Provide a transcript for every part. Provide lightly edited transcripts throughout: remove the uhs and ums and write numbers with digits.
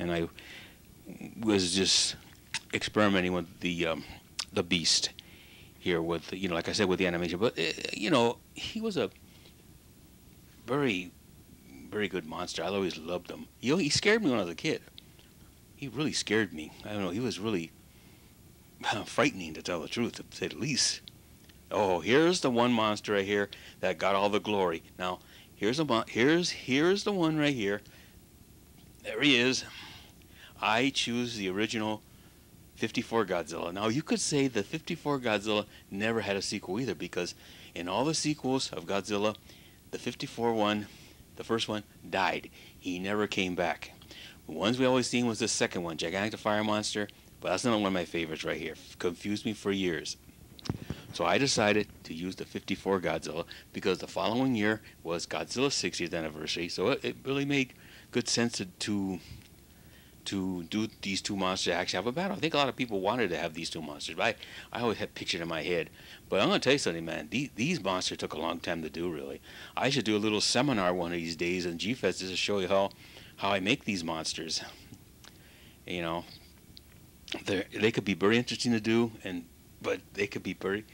and I was just experimenting with the Beast here with, like I said, with the animation. But he was a very very good monster. I always loved him. He scared me when I was a kid. He really scared me. I don't know. He was really frightening, to tell the truth, to say the least. Oh, here's the one monster right here that got all the glory. Now, here's the one right here. There he is. I choose the original 54 Godzilla. Now, you could say the 54 Godzilla never had a sequel either, because in all the sequels of Godzilla, the 54 one, the first one, died. He never came back. The ones we always seen was the second one, Gigantic the Fire Monster, but that's not one of my favorites right here. Confused me for years. So I decided to use the 54 Godzilla because the following year was Godzilla's 60th anniversary, so it really made good sense to do these two monsters to actually have a battle. I think a lot of people wanted to have these two monsters, but I always had pictured in my head. But I'm going to tell you something, man. These monsters took a long time to do, really. I should do a little seminar one of these days in G-Fest just to show you how I make these monsters. You know, they could be very interesting to do, but they could be very.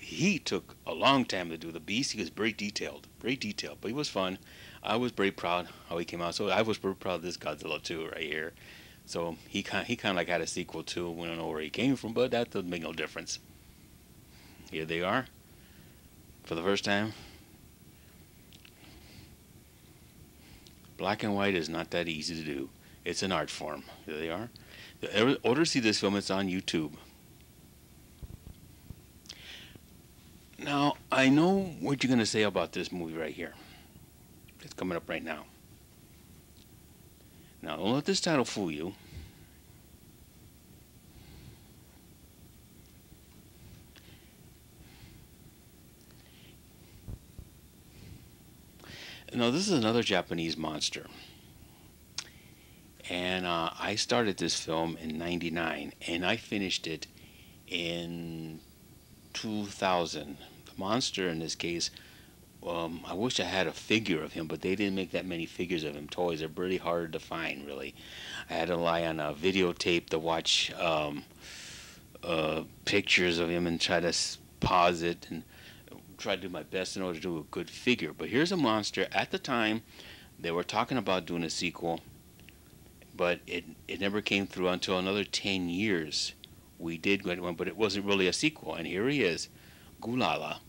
He took a long time to do the Beast. He was very detailed, but he was fun. I was very proud how he came out. So I was very proud of this Godzilla too, right here. So he kind of like had a sequel too. We don't know where he came from, but that doesn't make no difference. Here they are, for the first time. Black and white is not that easy to do. It's an art form. Here they are. In order to see this film, it's on YouTube. Now, I know what you're going to say about this movie right here. It's coming up right now. Now, don't let this title fool you. Now, this is another Japanese monster. And I started this film in '99, and I finished it in 2000. The monster in this case, I wish I had a figure of him, but they didn't make that many figures of him. Toys are pretty hard to find, really. I had to rely on a videotape to watch pictures of him and try to pause it and try to do my best in order to do a good figure. But here's a monster. At the time, they were talking about doing a sequel, but it never came through until another 10 years. We did get one, but it wasn't really a sequel. And here he is, Gulala,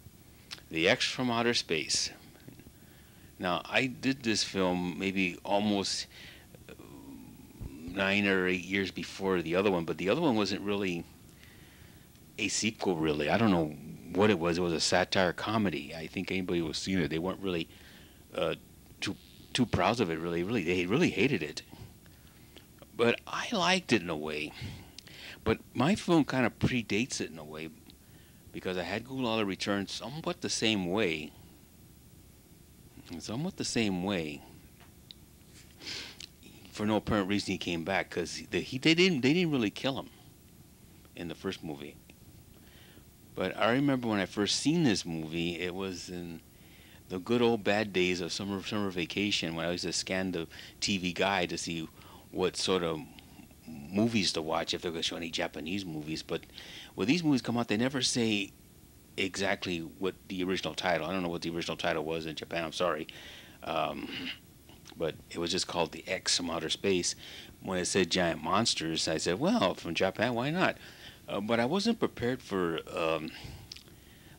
the X from outer space. Now, I did this film maybe almost 9 or 8 years before the other one, but the other one wasn't really a sequel, really. I don't know what it was. It was a satire comedy. I think anybody who was seeing it, they weren't really too proud of it, really. They really hated it. But I liked it in a way. But my film kind of predates it in a way, because I had Gulala return somewhat the same way. For no apparent reason, he came back, because they didn't really kill him in the first movie. But I remember when I first seen this movie, it was in the good old bad days of summer vacation, when I used to scan the TV guide to see what sort of movies to watch, if they're going to show any Japanese movies. But when these movies come out, they never say exactly what the original title. I don't know what the original title was in Japan. I'm sorry, but it was just called The X from Outer Space. When it said giant monsters, I said, well, from Japan, why not? But I wasn't prepared for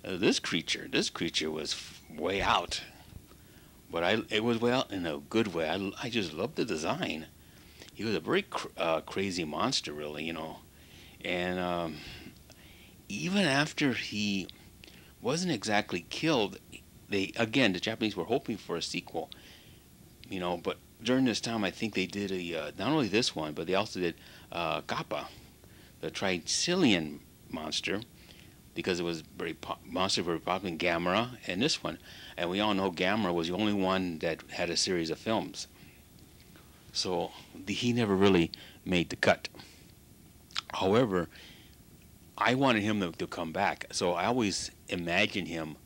this creature. This creature was way out, but it was way out in a good way. I just loved the design. He was a very crazy monster, really, And even after he wasn't exactly killed, the Japanese were hoping for a sequel, But during this time, I think they did not only this one, but they also did Kappa, the Tricillian monster, because it was very popular in Gamera, and this one. And we all know Gamera was the only one that had a series of films. So he never really made the cut. However, I wanted him to come back. So I always imagined him,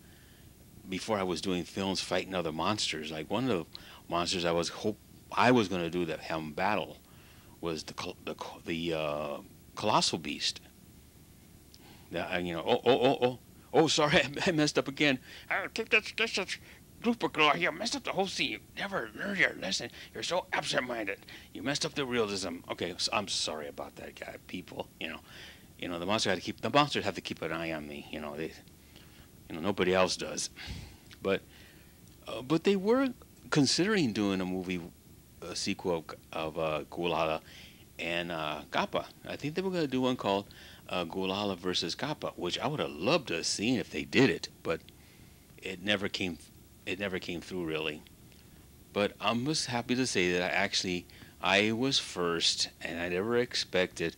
before I was doing films, fighting other monsters. Like one of the monsters I was going to do that have him battle was colossal beast. Oh, sorry, I messed up again. This Grouper Claw here messed up the whole scene. You never learned your lesson. You're so absent-minded. You messed up the realism. Okay, so I'm sorry about that, guy. People, the monsters have to keep an eye on me. Nobody else does. But they were considering doing a sequel of Gulala and Kappa. I think they were going to do one called Gulala versus Kappa, which I would have loved to have seen if they did it, but it never came. It never came through really. But I'm just happy to say that I was first, and I never expected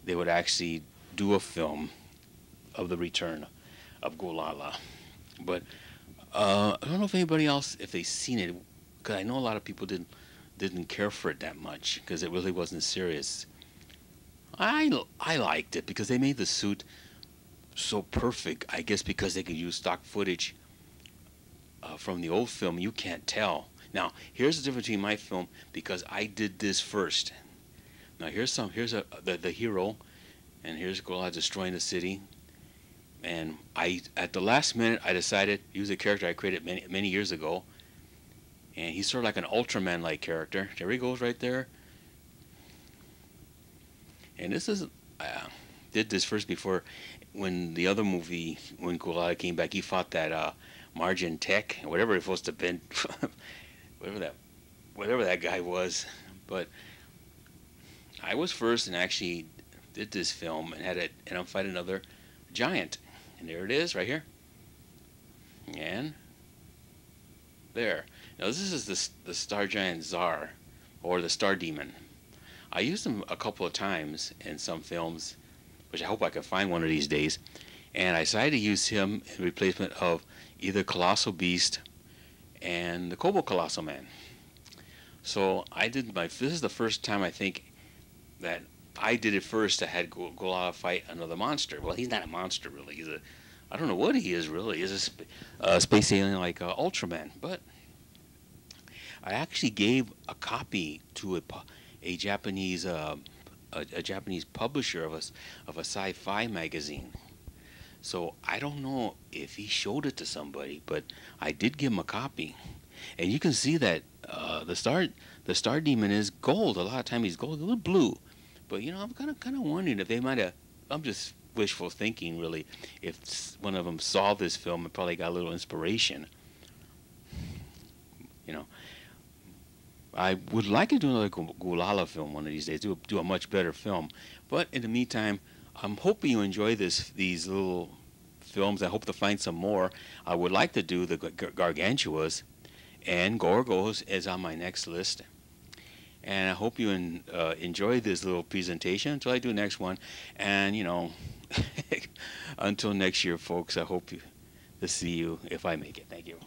they would actually do a film of the return of Gulala. But I don't know if anybody else, if they've seen it, because I know a lot of people didn't care for it that much because it really wasn't serious. I liked it because they made the suit so perfect. I guess because they could use stock footage from the old film, you can't tell. Now here's the difference between my film because I did this first. Now here's the hero, and here's Gulala destroying the city. And at the last minute, I decided to use a character I created many years ago. And he's sort of like an Ultraman-like character. There he goes right there. And this is, did this first before, when the other movie, when Gulala came back, he fought that Margin Tech, whatever it was supposed to have been, whatever that guy was. But I was first and actually did this film and I'm fighting another giant. And there it is, right here. And there. Now this is the Star Giant Tsar, or the Star Demon. I used him a couple of times in some films, which I hope I can find one of these days. And I decided to use him in replacement of either Colossal Beast and the Kobo Colossal Man. So this is the first time I think that I did it first. I had Gulala fight another monster. Well, he's not a monster really. I don't know what he is really. He's a space alien like Ultraman. But I actually gave a copy to a Japanese publisher of a sci-fi magazine. So I don't know if he showed it to somebody, but I did give him a copy, and you can see that the Star Demon is gold. A lot of time he's gold, a little blue. But I'm kind of wondering if they might have. I'm just wishful thinking, really. If one of them saw this film and probably got a little inspiration. I would like to do another Gulala film one of these days. Do a much better film. But in the meantime, I'm hoping you enjoy these little films. I hope to find some more. I would like to do the Gargantuas, and Gorgos is on my next list. And I hope you enjoy this little presentation until I do the next one. And, until next year, folks, I hope to see you if I make it. Thank you.